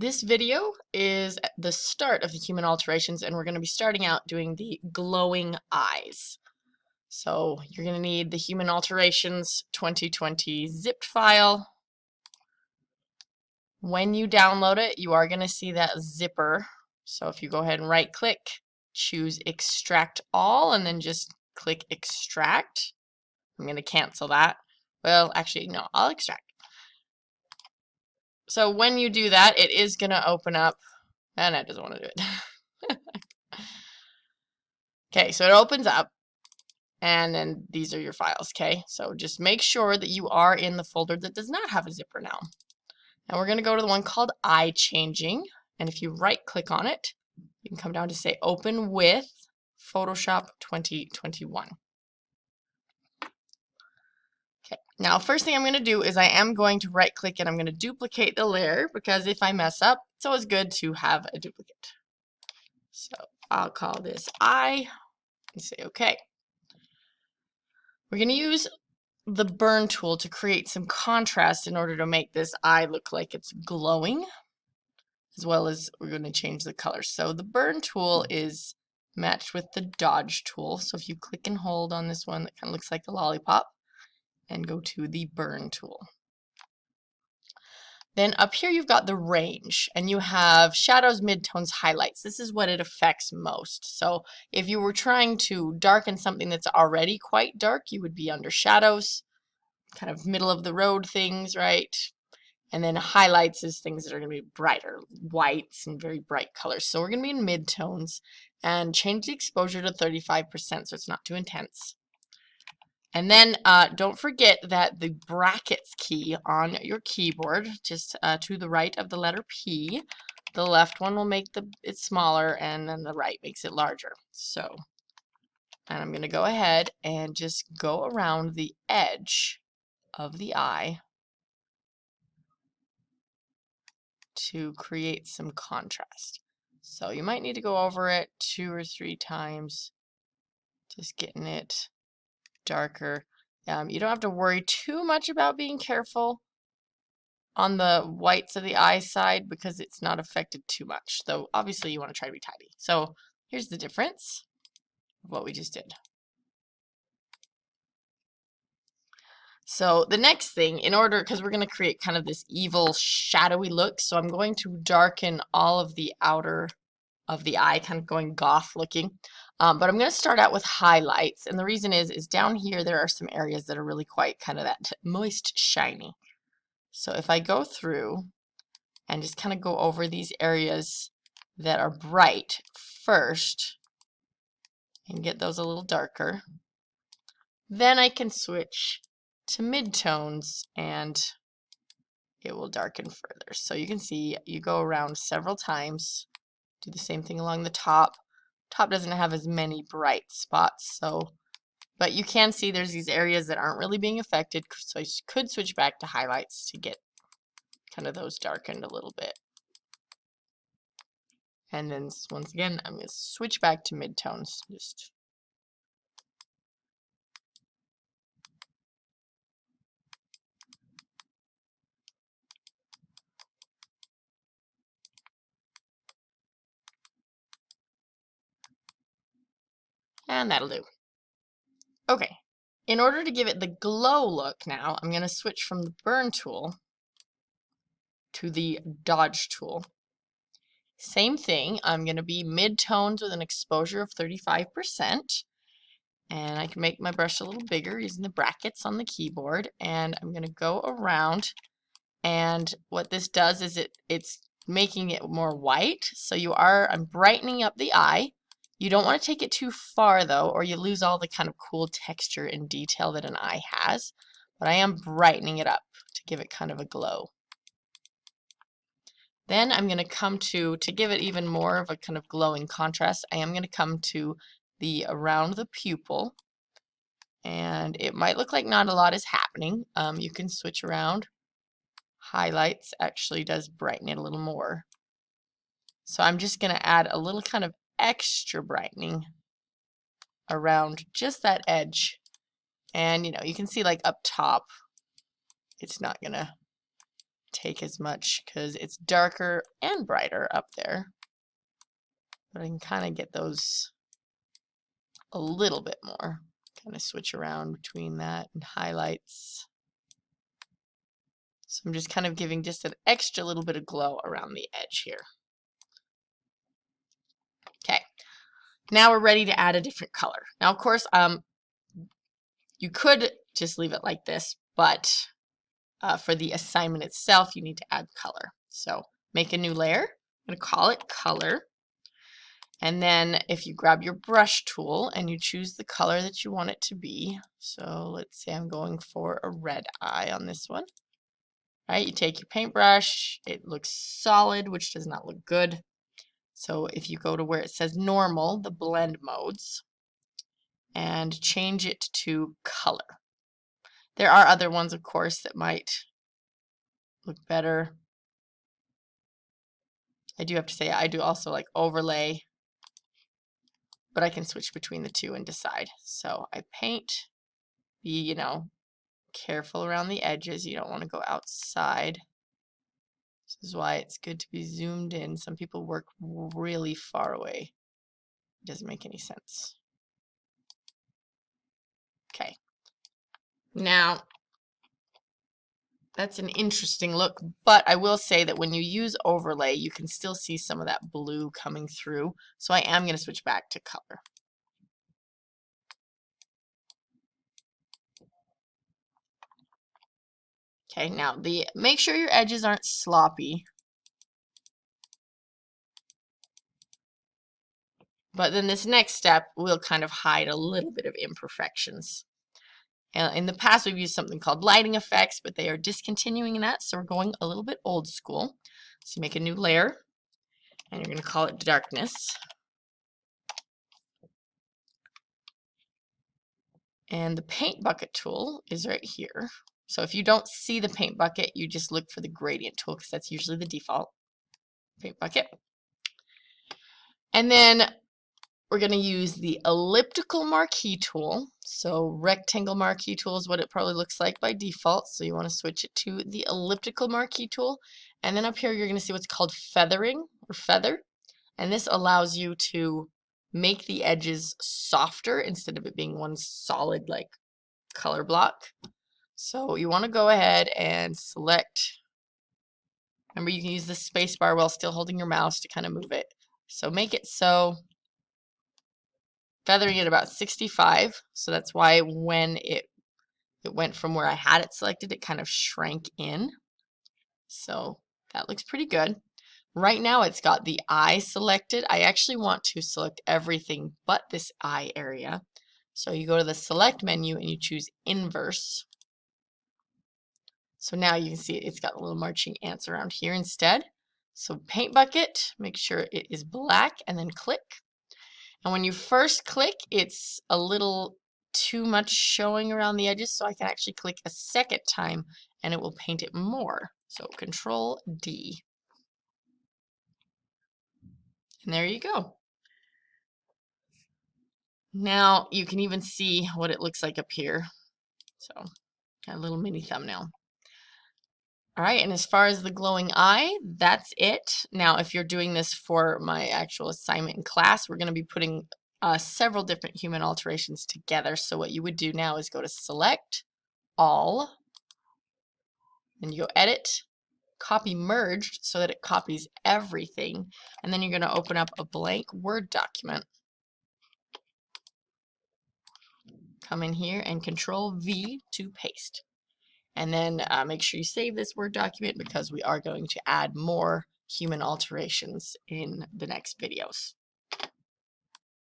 This video is the start of the human alterations, and we're going to be starting out doing the glowing eyes. So you're going to need the human alterations 2020 zipped file. When you download it, you are going to see that zipper. So if you go ahead and right click, choose extract all, and then just click extract. I'm going to cancel that. Well, actually, no, I'll extract. So when you do that, it is going to open up, and it doesn't want to do it. Okay, so it opens up, and then these are your files, okay? So just make sure that you are in the folder that does not have a zipper now. And we're going to go to the one called Eye Changing, and if you right-click on it, you can come down to say Open with Photoshop 2021. Okay, now first thing I'm going to do is I am going to right-click and I'm going to duplicate the layer, because if I mess up, it's always good to have a duplicate. So I'll call this Eye and say OK. We're going to use the burn tool to create some contrast in order to make this eye look like it's glowing, as well as we're going to change the color. So the burn tool is matched with the dodge tool. So if you click and hold on this one that kind of looks like a lollipop and go to the burn tool. Then up here you've got the range, and you have shadows, midtones, highlights. This is what it affects most. So if you were trying to darken something that's already quite dark, you would be under shadows, kind of middle of the road things, right? And then highlights is things that are going to be brighter, whites and very bright colors. So we're going to be in midtones and change the exposure to 35% so it's not too intense. And then don't forget that the brackets key on your keyboard, just to the right of the letter P, the left one will make it smaller, and then the right makes it larger. So, and I'm going to go ahead and just go around the edge of the eye to create some contrast. So you might need to go over it 2 or 3 times, just getting it darker. You don't have to worry too much about being careful on the whites of the eye side because it's not affected too much, though obviously you want to try to be tidy. So here's the difference of what we just did. So the next thing, in order, because we're going to create kind of this evil shadowy look, so I'm going to darken all of the outer of the eye, kind of going goth looking. But I'm going to start out with highlights, and the reason is down here there are some areas that are really quite kind of that moist shiny. So if I go through and just kind of go over these areas that are bright first and get those a little darker, then I can switch to midtones and it will darken further. So you can see you go around several times, do the same thing along the top. Top doesn't have as many bright spots, but you can see there's these areas that aren't really being affected, so you could switch back to highlights to get kind of those darkened a little bit. And then once again, I'm going to switch back to midtones. And that'll do. Okay, in order to give it the glow look now, I'm going to switch from the burn tool to the dodge tool. Same thing, I'm going to be mid-tones with an exposure of 35%. And I can make my brush a little bigger using the brackets on the keyboard. And I'm going to go around, and what this does is it's making it more white. So I'm brightening up the eye. You don't want to take it too far though, or you lose all the kind of cool texture and detail that an eye has. But I am brightening it up to give it kind of a glow. Then I'm going to come to give it even more of a kind of glowing contrast, I am going to come to around the pupil. And it might look like not a lot is happening. You can switch around. Highlights actually does brighten it a little more. So I'm just going to add a little kind of extra brightening around just that edge. And you can see like up top, it's not going to take as much because it's darker and brighter up there. But I can kind of get those a little bit more. Kind of switch around between that and highlights. So I'm just kind of giving just an extra little bit of glow around the edge here. Okay, now we're ready to add a different color. Now, of course, you could just leave it like this, but for the assignment itself, you need to add color. So make a new layer. I'm going to call it color. And then if you grab your brush tool and you choose the color that you want it to be, so let's say I'm going for a red eye on this one. Right, you take your paintbrush, it looks solid, which does not look good. So if you go to where it says normal, the blend modes, and change it to color. There are other ones, of course, that might look better. I do have to say I do also like overlay, but I can switch between the two and decide. So I paint, be, careful around the edges. You don't want to go outside. This is why it's good to be zoomed in. Some people work really far away. It doesn't make any sense. Okay. Now, that's an interesting look, but I will say that when you use overlay, you can still see some of that blue coming through. So I am going to switch back to color. Okay, now make sure your edges aren't sloppy. But then this next step will kind of hide a little bit of imperfections. In the past, we've used something called lighting effects, but they are discontinuing that, so we're going a little bit old school. So you make a new layer, and you're going to call it darkness. And the paint bucket tool is right here. So if you don't see the paint bucket, you just look for the gradient tool because that's usually the default paint bucket. And then we're going to use the elliptical marquee tool. So rectangle marquee tool is what it probably looks like by default. So you want to switch it to the elliptical marquee tool. And then up here, you're going to see what's called feathering or feather. And this allows you to make the edges softer instead of it being one solid like color block. So you want to go ahead and select. Remember, you can use the space bar while still holding your mouse to kind of move it. So make it so feathering it about 65. So that's why when it went from where I had it selected, it kind of shrank in. So that looks pretty good. Right now it's got the eye selected. I actually want to select everything but this eye area. So you go to the select menu and you choose inverse. So now you can see it's got little marching ants around here instead. So paint bucket, make sure it is black and then click. And when you first click, it's a little too much showing around the edges, so I can actually click a second time and it will paint it more. So Control D. And there you go. Now you can even see what it looks like up here. So got a little mini thumbnail. All right, and as far as the glowing eye, that's it. Now, if you're doing this for my actual assignment in class, we're going to be putting several different human alterations together. So what you would do now is go to Select, All, then you go Edit, Copy Merged so that it copies everything, and then you're going to open up a blank Word document. Come in here and Control V to paste. And then make sure you save this Word document because we are going to add more human alterations in the next videos.